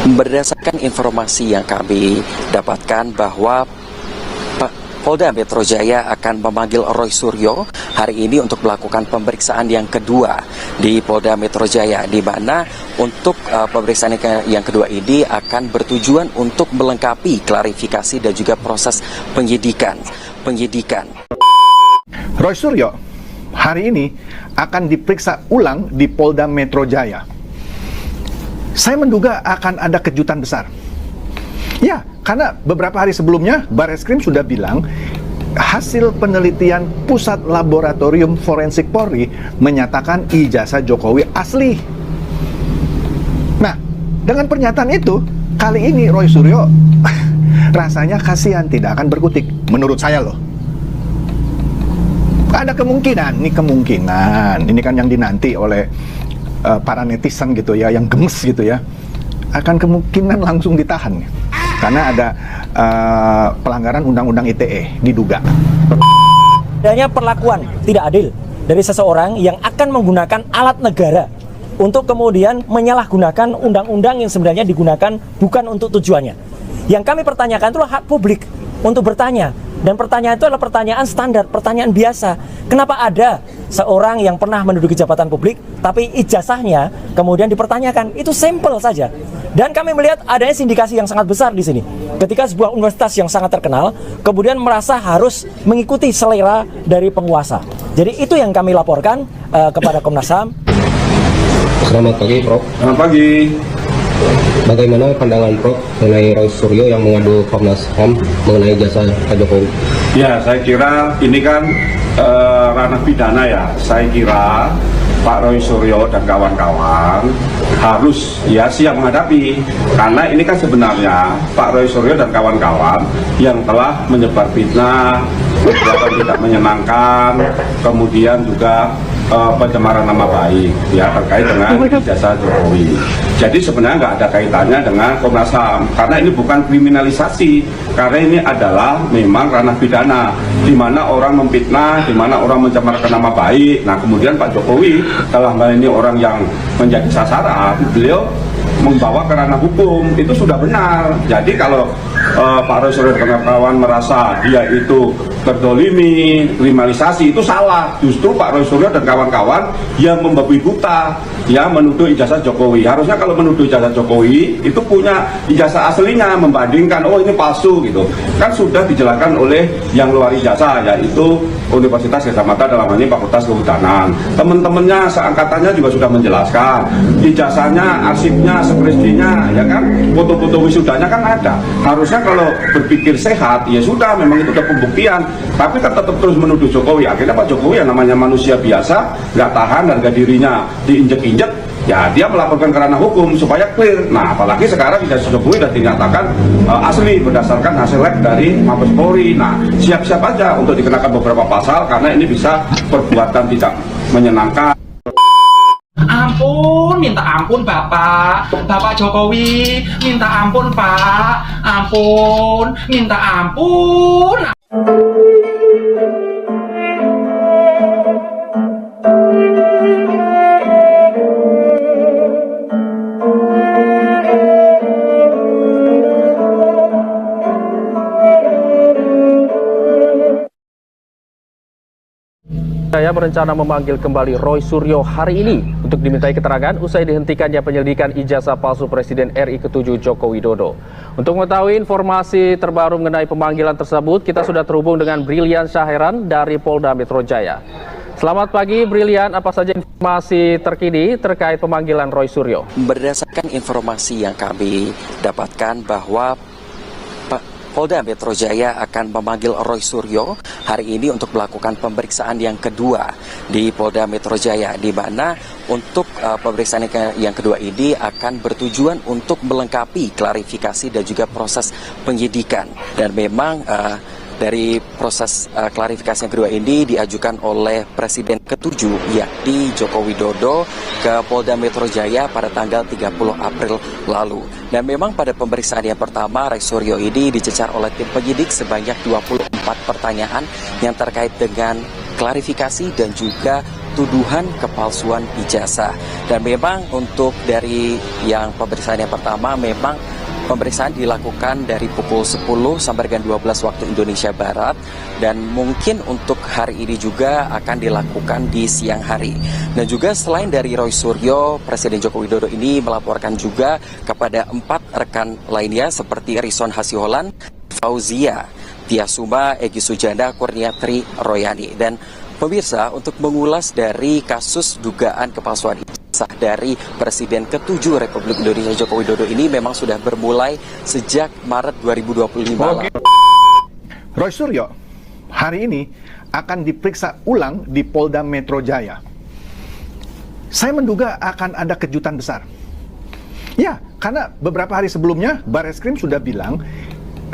Berdasarkan informasi yang kami dapatkan bahwa Polda Metro Jaya akan memanggil Roy Suryo hari ini untuk melakukan pemeriksaan yang kedua di Polda Metro Jaya, di mana untuk pemeriksaan yang kedua ini akan bertujuan untuk melengkapi klarifikasi dan juga proses penyidikan. Roy Suryo hari ini akan diperiksa ulang di Polda Metro Jaya. Saya menduga akan ada kejutan besar. Ya, karena beberapa hari sebelumnya Barreskrim sudah bilang hasil penelitian Pusat Laboratorium Forensik Polri menyatakan ijazah Jokowi asli. Nah, dengan pernyataan itu, kali ini Roy Suryo rasanya kasihan tidak akan berkutik, menurut saya loh. Ada kemungkinan, ini kan yang dinanti oleh para netizen gitu ya, yang gemes gitu ya, akan kemungkinan langsung ditahan karena ada pelanggaran Undang-Undang ITE diduga. Adanya perlakuan tidak adil dari seseorang yang akan menggunakan alat negara untuk kemudian menyalahgunakan undang-undang yang sebenarnya digunakan bukan untuk tujuannya. Yang kami pertanyakan itulah hak publik untuk bertanya. Dan pertanyaan itu adalah pertanyaan standar, pertanyaan biasa. Kenapa ada seorang yang pernah menduduki jabatan publik, tapi ijazahnya kemudian dipertanyakan? Itu sampel saja. Dan kami melihat adanya sindikasi yang sangat besar di sini. Ketika sebuah universitas yang sangat terkenal, kemudian merasa harus mengikuti selera dari penguasa. Jadi itu yang kami laporkan kepada Komnas HAM. Selamat pagi, Prof. Selamat pagi. Bagaimana pandangan Prof mengenai Roy Suryo yang mengadu Komnas HAM mengenai jasa Pak Jokowi? Ya, saya kira ini kan ranah pidana ya. Saya kira Pak Roy Suryo dan kawan-kawan harus ya siap menghadapi, karena ini kan sebenarnya Pak Roy Suryo dan kawan-kawan yang telah menyebar fitnah, perbuatan tidak menyenangkan, kemudian juga pencemaran nama baik ya terkait dengan ijazah Jokowi. Jadi sebenarnya nggak ada kaitannya dengan Komnas HAM, karena ini bukan kriminalisasi, karena ini adalah memang ranah pidana, di mana orang memfitnah, di mana orang mencemarkan nama baik. Nah, kemudian Pak Jokowi dalam hal ini orang yang menjadi sasaran, beliau membawa ke ranah hukum, itu sudah benar. Jadi kalau Pak Roy Suryo dan kawan-kawan merasa dia itu terdolimi, kriminalisasi, itu salah. Justru Pak Roy Suryo dan kawan-kawan yang membabi buta ya menuduh ijazah Jokowi. Harusnya kalau menuduh ijazah Jokowi itu punya ijazah aslinya, membandingkan oh ini palsu gitu. Kan sudah dijelaskan oleh yang luar ijazah, yaitu Universitas Gadjah Mada dalam hal ini Fakultas Kehutanan. Teman-temannya seangkatannya juga sudah menjelaskan ijazahnya, arsipnya, skripsinya, ya kan, foto-foto wisudanya kan ada. Harusnya kalau berpikir sehat, ya sudah, memang itu udah pembuktian. Tapi kan tetap terus menuduh Jokowi. Akhirnya Pak Jokowi yang namanya manusia biasa, nggak tahan harga dirinya diinjek-injek, ya dia melaporkan ke ranah hukum supaya clear. Nah, apalagi sekarang ijazah Jokowi sudah dinyatakan asli berdasarkan hasil lab dari Mabes Polri. Nah, siap-siap aja untuk dikenakan beberapa pasal karena ini bisa perbuatan tidak menyenangkan. Ampun, minta ampun Bapak Jokowi, minta ampun Pak, ampun, minta ampun. Saya berencana memanggil kembali Roy Suryo hari ini untuk dimintai keterangan usai dihentikannya penyelidikan ijazah palsu Presiden RI ke-7 Joko Widodo. Untuk mengetahui informasi terbaru mengenai pemanggilan tersebut, kita sudah terhubung dengan Brilian Syaheran dari Polda Metro Jaya. Selamat pagi Brilian, apa saja informasi terkini terkait pemanggilan Roy Suryo? Berdasarkan informasi yang kami dapatkan bahwa Polda Metro Jaya akan memanggil Roy Suryo hari ini untuk melakukan pemeriksaan yang kedua di Polda Metro Jaya, di mana untuk pemeriksaan yang kedua ini akan bertujuan untuk melengkapi klarifikasi dan juga proses penyidikan. Dan memang dari proses klarifikasi yang kedua ini diajukan oleh Presiden ke-7 yakni Joko Widodo ke Polda Metro Jaya pada tanggal 30 April lalu. Dan memang pada pemeriksaan yang pertama, Roy Suryo ini dicecar oleh tim penyidik sebanyak 24 pertanyaan yang terkait dengan klarifikasi dan juga tuduhan kepalsuan ijazah. Dan memang untuk dari yang pemeriksaan yang pertama, memang pemeriksaan dilakukan dari pukul 10 sampai dengan 12 waktu Indonesia Barat, dan mungkin untuk hari ini juga akan dilakukan di siang hari. Dan juga selain dari Roy Suryo, Presiden Joko Widodo ini melaporkan juga kepada 4 rekan lainnya seperti Rison Hasiholan, Fauzia, Tia Suma, Egy Sujana, Kurniatri Royani. Dan pemirsa, untuk mengulas dari kasus dugaan kepalsuan ijazah dari Presiden ke-7 Republik Indonesia Joko Widodo ini memang sudah bermulai sejak Maret 2025 lalu. Roy Suryo hari ini akan diperiksa ulang di Polda Metro Jaya. Saya menduga akan ada kejutan besar. Ya, karena beberapa hari sebelumnya Barreskrim sudah bilang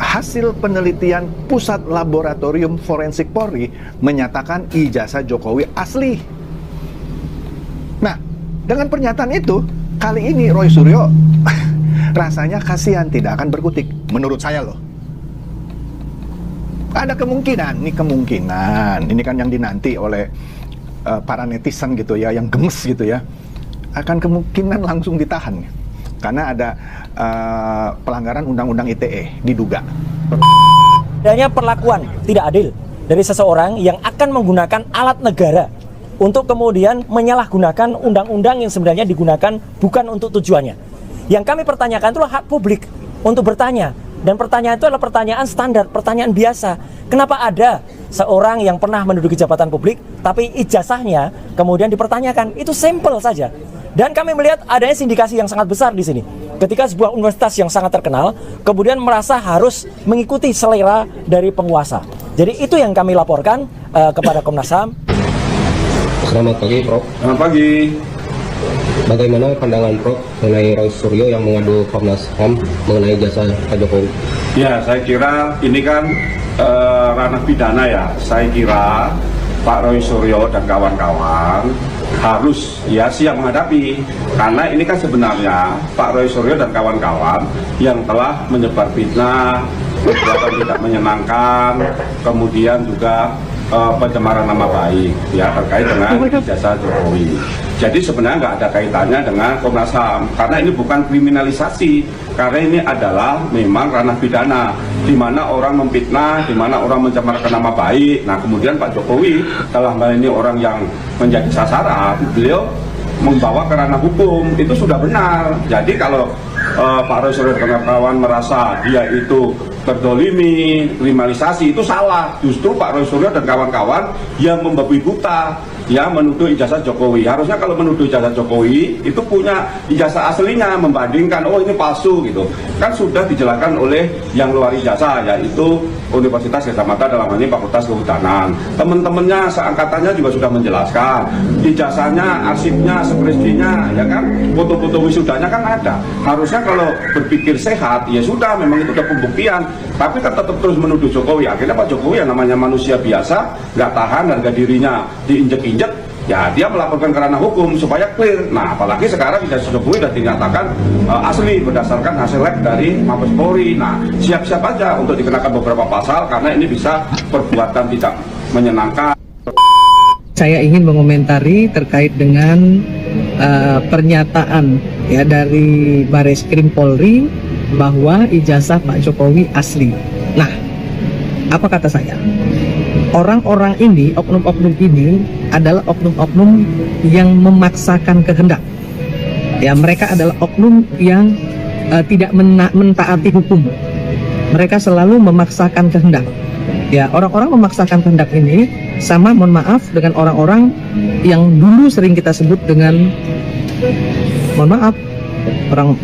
hasil penelitian Pusat Laboratorium Forensik Polri menyatakan ijazah Jokowi asli. Nah, dengan pernyataan itu, kali ini Roy Suryo rasanya kasihan tidak akan berkutik, menurut saya loh. Ada kemungkinan, ini kan yang dinanti oleh para netizen gitu ya, yang gemes gitu ya, akan kemungkinan langsung ditahan karena ada pelanggaran Undang-Undang ITE diduga. Adanya perlakuan tidak adil dari seseorang yang akan menggunakan alat negara untuk kemudian menyalahgunakan undang-undang yang sebenarnya digunakan bukan untuk tujuannya. Yang kami pertanyakan itulah hak publik untuk bertanya. Dan pertanyaan itu adalah pertanyaan standar, pertanyaan biasa. Kenapa ada seorang yang pernah menduduki jabatan publik, tapi ijazahnya kemudian dipertanyakan? Itu simple saja. Dan kami melihat adanya sindikasi yang sangat besar di sini. Ketika sebuah universitas yang sangat terkenal, kemudian merasa harus mengikuti selera dari penguasa. Jadi itu yang kami laporkan kepada Komnas HAM. Selamat pagi, Prof. Selamat pagi. Bagaimana pandangan Prof mengenai Roy Suryo yang mengadu Komnas HAM mengenai jasa Pak Jokowi? Ya, saya kira ini kan ranah pidana ya. Saya kira Pak Roy Suryo dan kawan-kawan harus ya siap menghadapi, karena ini kan sebenarnya Pak Roy Suryo dan kawan-kawan yang telah menyebar fitnah, perbuatan tidak menyenangkan, kemudian juga pencemaran nama baik ya terkait dengan ijazah Jokowi. Jadi sebenarnya nggak ada kaitannya dengan Komnas HAM, karena ini bukan kriminalisasi, karena ini adalah memang ranah pidana, di mana orang memfitnah, di mana orang mencemarkan nama baik. Nah, kemudian Pak Jokowi telah ini orang yang menjadi sasaran, beliau membawa ke ranah hukum, itu sudah benar. Jadi kalau Pak Roy Suryo dan kawan-kawan merasa dia itu terdolimi, kriminalisasi, itu salah. Justru Pak Roy Suryo dan kawan-kawan yang membabi buta ya menuduh ijazah Jokowi. Harusnya kalau menuduh ijazah Jokowi itu punya ijazah aslinya, membandingkan oh ini palsu gitu. Kan sudah dijelaskan oleh yang luar ijazah, yaitu Universitas Gadjah Mada, dalam hal ini Fakultas Kehutanan. Teman-temannya seangkatannya juga sudah menjelaskan ijazahnya, arsipnya, skripsinya, ya kan, foto-foto wisudanya kan ada. Harusnya kalau berpikir sehat, ya sudah, memang itu udah pembuktian. Tapi kan tetap terus menuduh Jokowi. Akhirnya Pak Jokowi yang namanya manusia biasa, nggak tahan harga dirinya diinjek-injek, ya dia melaporkan ke ranah hukum supaya clear. Nah, apalagi sekarang ijazah Jokowi sudah dinyatakan asli berdasarkan hasil lab dari Mabes Polri. Nah, siap-siap aja untuk dikenakan beberapa pasal karena ini bisa perbuatan tidak menyenangkan. Saya ingin mengomentari terkait dengan pernyataan ya dari Barreskrim Polri bahwa ijazah Pak Jokowi asli. Nah, apa kata saya? Orang-orang ini, oknum-oknum ini adalah oknum-oknum yang memaksakan kehendak. Ya, mereka adalah oknum yang tidak mentaati hukum. Mereka selalu memaksakan kehendak. Ya, orang-orang memaksakan kehendak ini sama, mohon maaf, dengan orang-orang yang dulu sering kita sebut dengan, mohon maaf, orang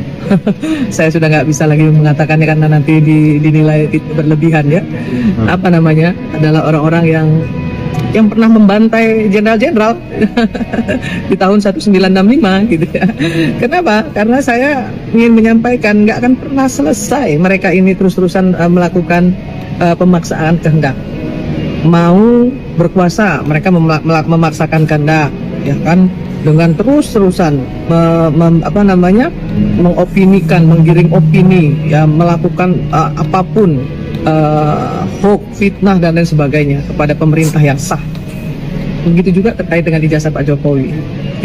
saya sudah nggak bisa lagi mengatakannya karena nanti dinilai berlebihan ya. Apa namanya, adalah orang-orang yang pernah membantai jenderal-jenderal di tahun 1965 gitu ya. Kenapa? Karena saya ingin menyampaikan nggak akan pernah selesai mereka ini terus-terusan melakukan pemaksaan kehendak. Mau berkuasa, mereka memaksakan kehendak, ya kan, dengan terus-terusan mengopinikan, menggiring opini, ya, melakukan apapun, hoax, fitnah dan lain sebagainya kepada pemerintah yang sah. Begitu juga terkait dengan ijazah Pak Jokowi.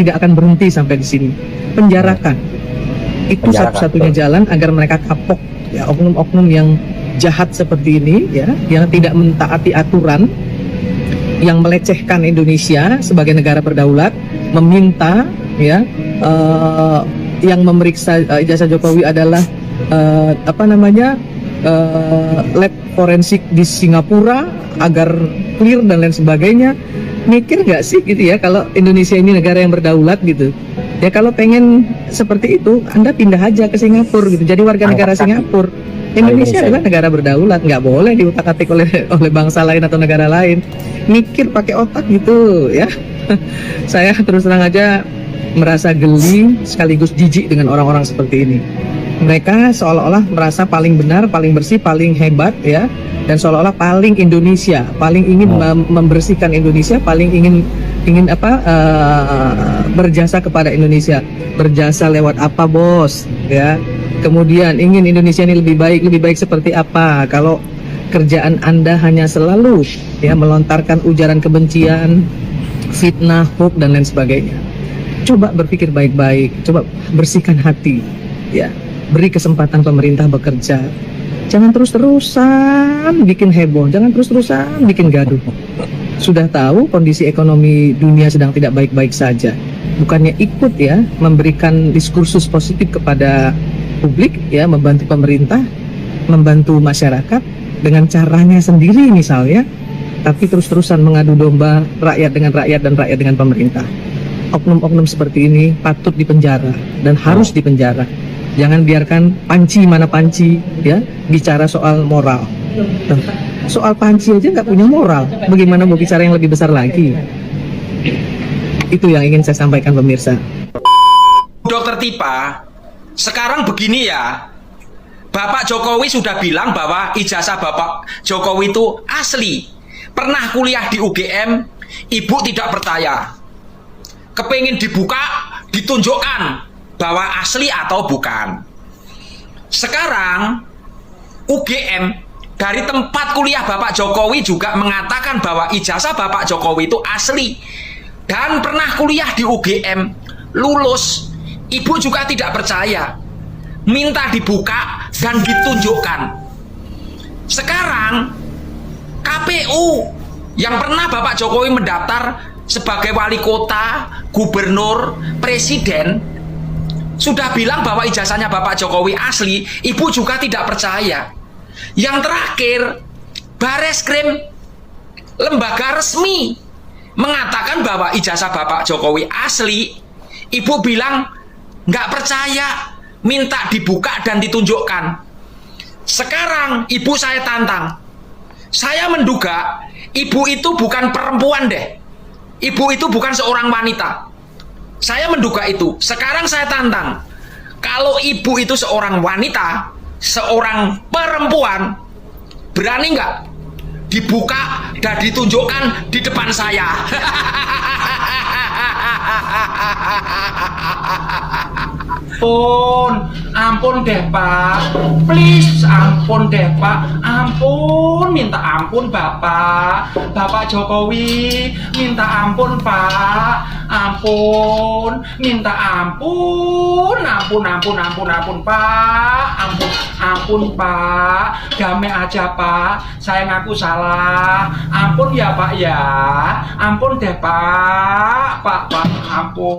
Tidak akan berhenti sampai di sini. Penjarakan. Itu satu-satunya jalan agar mereka kapok ya, oknum-oknum yang jahat seperti ini ya, yang tidak mentaati aturan, yang melecehkan Indonesia sebagai negara berdaulat, meminta ya yang memeriksa ijazah Jokowi adalah lab forensik di Singapura agar clear dan lain sebagainya. Mikir nggak sih gitu ya, kalau Indonesia ini negara yang berdaulat gitu ya, kalau pengen seperti itu Anda pindah aja ke Singapura gitu, jadi warga negara Singapura. Indonesia adalah negara berdaulat, nggak boleh diutak-atik oleh bangsa lain atau negara lain. Mikir pakai otak gitu ya. Saya terus terang aja merasa geli sekaligus jijik dengan orang-orang seperti ini. Mereka seolah-olah merasa paling benar, paling bersih, paling hebat ya, dan seolah-olah paling Indonesia, paling ingin membersihkan Indonesia, paling ingin berjasa kepada Indonesia. Berjasa lewat apa, bos? Ya. Kemudian ingin Indonesia ini lebih baik seperti apa? Kalau kerjaan Anda hanya selalu ya melontarkan ujaran kebencian, fitnah, hoax dan lain sebagainya. Coba berpikir baik-baik, coba bersihkan hati ya. Beri kesempatan pemerintah bekerja. Jangan terus-terusan bikin heboh, jangan terus-terusan bikin gaduh. Sudah tahu kondisi ekonomi dunia sedang tidak baik-baik saja. Bukannya ikut ya, memberikan diskursus positif kepada publik ya, membantu pemerintah, membantu masyarakat dengan caranya sendiri misalnya, tapi terus-terusan mengadu domba rakyat dengan rakyat dan rakyat dengan pemerintah. Oknum-oknum seperti ini patut dipenjara dan harus dipenjara. Jangan biarkan panci mana panci ya bicara soal moral. Soal panci aja nggak punya moral, bagaimana mau bicara yang lebih besar lagi? Itu yang ingin saya sampaikan pemirsa. Dokter Tipa, sekarang begini ya, Bapak Jokowi sudah bilang bahwa ijazah Bapak Jokowi itu asli. Pernah kuliah di UGM, Ibu tidak percaya. Kepingin dibuka, ditunjukkan bahwa asli atau bukan. Sekarang UGM dari tempat kuliah Bapak Jokowi juga mengatakan bahwa ijazah Bapak Jokowi itu asli dan pernah kuliah di UGM, lulus. Ibu juga tidak percaya, minta dibuka dan ditunjukkan. Sekarang KPU yang pernah Bapak Jokowi mendaftar sebagai wali kota, gubernur, presiden sudah bilang bahwa ijazahnya Bapak Jokowi asli. Ibu juga tidak percaya. Yang terakhir, Bareskrim, lembaga resmi, mengatakan bahwa ijazah Bapak Jokowi asli. Ibu bilang nggak percaya, minta dibuka dan ditunjukkan. Sekarang ibu saya tantang. Saya menduga ibu itu bukan perempuan deh. Ibu itu bukan seorang wanita. Saya menduga itu. Sekarang saya tantang. Kalau ibu itu seorang wanita, seorang perempuan, berani nggak dibuka dan ditunjukkan di depan saya? Ampun deh Pak, please ampun deh Pak, ampun, minta ampun Bapak Jokowi, minta ampun Pak, ampun, minta ampun Pak, ampun Pak, damai aja Pak, saya ngaku salah, ampun ya Pak ya, ampun deh Pak, ampun.